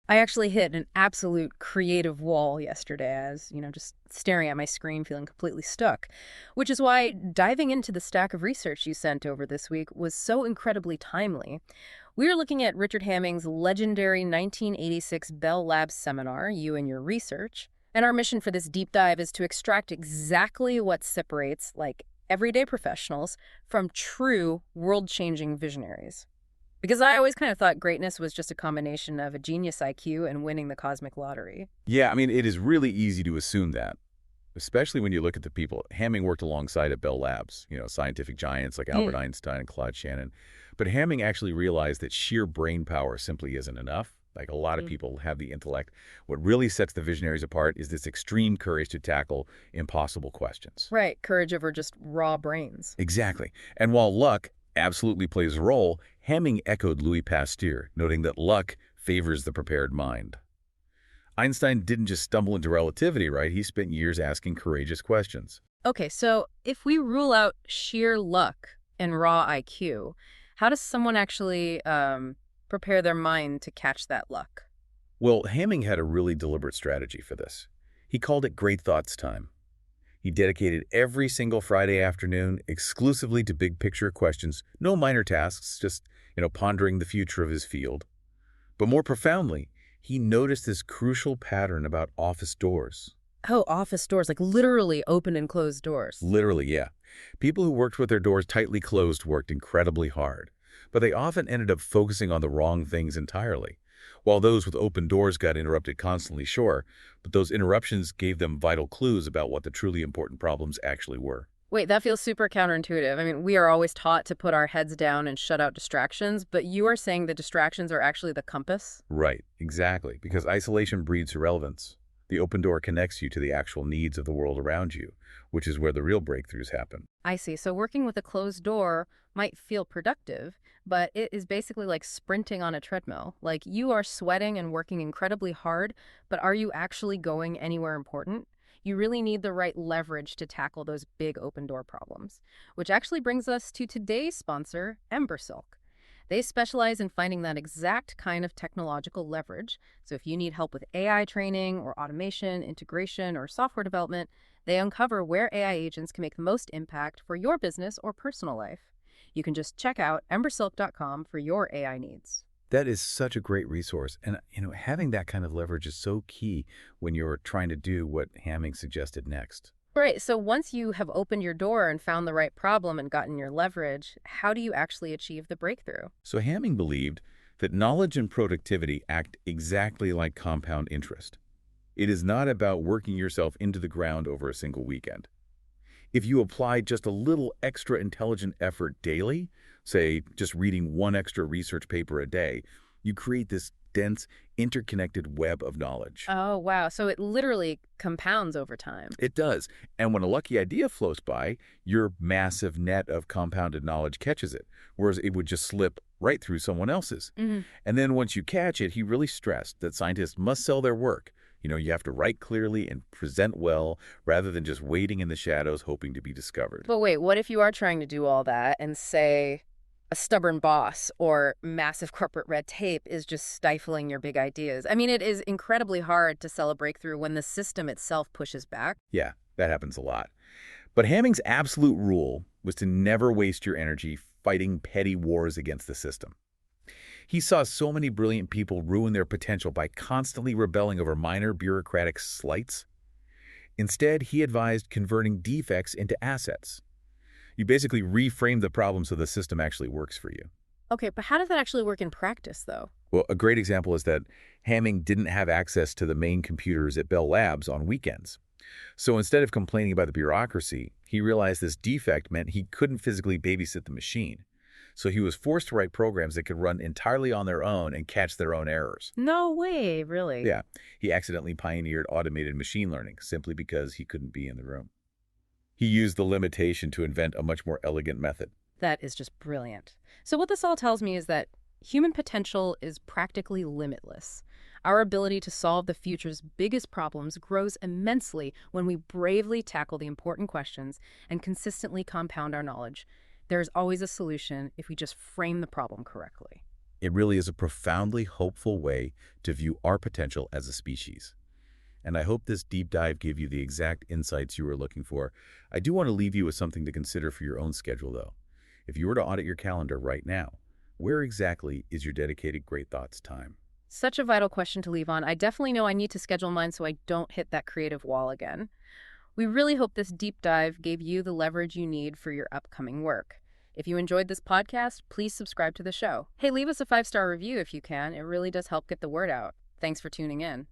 I actually hit an absolute creative wall yesterday as, just staring at my screen, feeling completely stuck. Which is why diving into the stack of research you sent over this week was so incredibly timely. We are looking at Richard Hamming's legendary 1986 Bell Labs seminar, You and Your Research. And our mission for this deep dive is to extract exactly what separates, everyday professionals from true world-changing visionaries. Because I always kind of thought greatness was just a combination of a genius IQ and winning the cosmic lottery. Yeah, I mean, it is really easy to assume that, especially when you look at the people Hamming worked alongside at Bell Labs, scientific giants like Albert Einstein and Claude Shannon. But Hamming actually realized that sheer brain power simply isn't enough. Like a lot of people have the intellect. What really sets the visionaries apart is this extreme courage to tackle impossible questions. Right, courage over just raw brains. Exactly. And while luck absolutely plays a role, Hamming echoed Louis Pasteur, noting that luck favors the prepared mind. Einstein didn't just stumble into relativity, right? He spent years asking courageous questions. Okay, so if we rule out sheer luck and raw IQ, how does someone actually prepare their mind to catch that luck? Well, Hamming had a really deliberate strategy for this. He called it Great Thoughts Time. He dedicated every single Friday afternoon exclusively to big-picture questions, no minor tasks, just, pondering the future of his field. But more profoundly, he noticed this crucial pattern about office doors. Oh, office doors, like literally open and closed doors. Literally, yeah. People who worked with their doors tightly closed worked incredibly hard, but they often ended up focusing on the wrong things entirely. While those with open doors got interrupted constantly, sure, but those interruptions gave them vital clues about what the truly important problems actually were. Wait, that feels super counterintuitive. I mean, we are always taught to put our heads down and shut out distractions, but you are saying the distractions are actually the compass? Right, exactly, because isolation breeds irrelevance. The open door connects you to the actual needs of the world around you, which is where the real breakthroughs happen. I see. So working with a closed door might feel productive, but it is basically like sprinting on a treadmill. Like you are sweating and working incredibly hard, but are you actually going anywhere important? You really need the right leverage to tackle those big open door problems. Which actually brings us to today's sponsor, Embersilk. They specialize in finding that exact kind of technological leverage. So if you need help with AI training or automation, integration, or software development, they uncover where AI agents can make the most impact for your business or personal life. You can just check out embersilk.com for your AI needs. That is such a great resource. And, having that kind of leverage is so key when you're trying to do what Hamming suggested next. Right, so once you have opened your door and found the right problem and gotten your leverage, how do you actually achieve the breakthrough? So Hamming believed that knowledge and productivity act exactly like compound interest. It is not about working yourself into the ground over a single weekend. If you apply just a little extra intelligent effort daily, say just reading one extra research paper a day, you create this dense, interconnected web of knowledge. Oh, wow. So it literally compounds over time. It does. And when a lucky idea floats by, your massive net of compounded knowledge catches it, whereas it would just slip right through someone else's. And then once you catch it, he really stressed that scientists must sell their work. You have to write clearly and present well rather than just waiting in the shadows hoping to be discovered. But wait, what if you are trying to do all that and say a stubborn boss or massive corporate red tape is just stifling your big ideas? I mean, it is incredibly hard to sell a breakthrough when the system itself pushes back. Yeah, that happens a lot. But Hamming's absolute rule was to never waste your energy fighting petty wars against the system. He saw so many brilliant people ruin their potential by constantly rebelling over minor bureaucratic slights. Instead, he advised converting defects into assets. You basically reframe the problem so the system actually works for you. Okay, but how does that actually work in practice, though? Well, a great example is that Hamming didn't have access to the main computers at Bell Labs on weekends. So instead of complaining about the bureaucracy, he realized this defect meant he couldn't physically babysit the machine. So he was forced to write programs that could run entirely on their own and catch their own errors. No way, really? Yeah, he accidentally pioneered automated machine learning simply because he couldn't be in the room. He used the limitation to invent a much more elegant method. That is just brilliant. So what this all tells me is that human potential is practically limitless. Our ability to solve the future's biggest problems grows immensely when we bravely tackle the important questions and consistently compound our knowledge. There's always a solution if we just frame the problem correctly. It really is a profoundly hopeful way to view our potential as a species. And I hope this deep dive gave you the exact insights you were looking for. I do want to leave you with something to consider for your own schedule, though. If you were to audit your calendar right now, where exactly is your dedicated Great Thoughts time? Such a vital question to leave on. I definitely know I need to schedule mine so I don't hit that creative wall again. We really hope this deep dive gave you the leverage you need for your upcoming work. If you enjoyed this podcast, please subscribe to the show. Hey, leave us a 5-star review if you can. It really does help get the word out. Thanks for tuning in.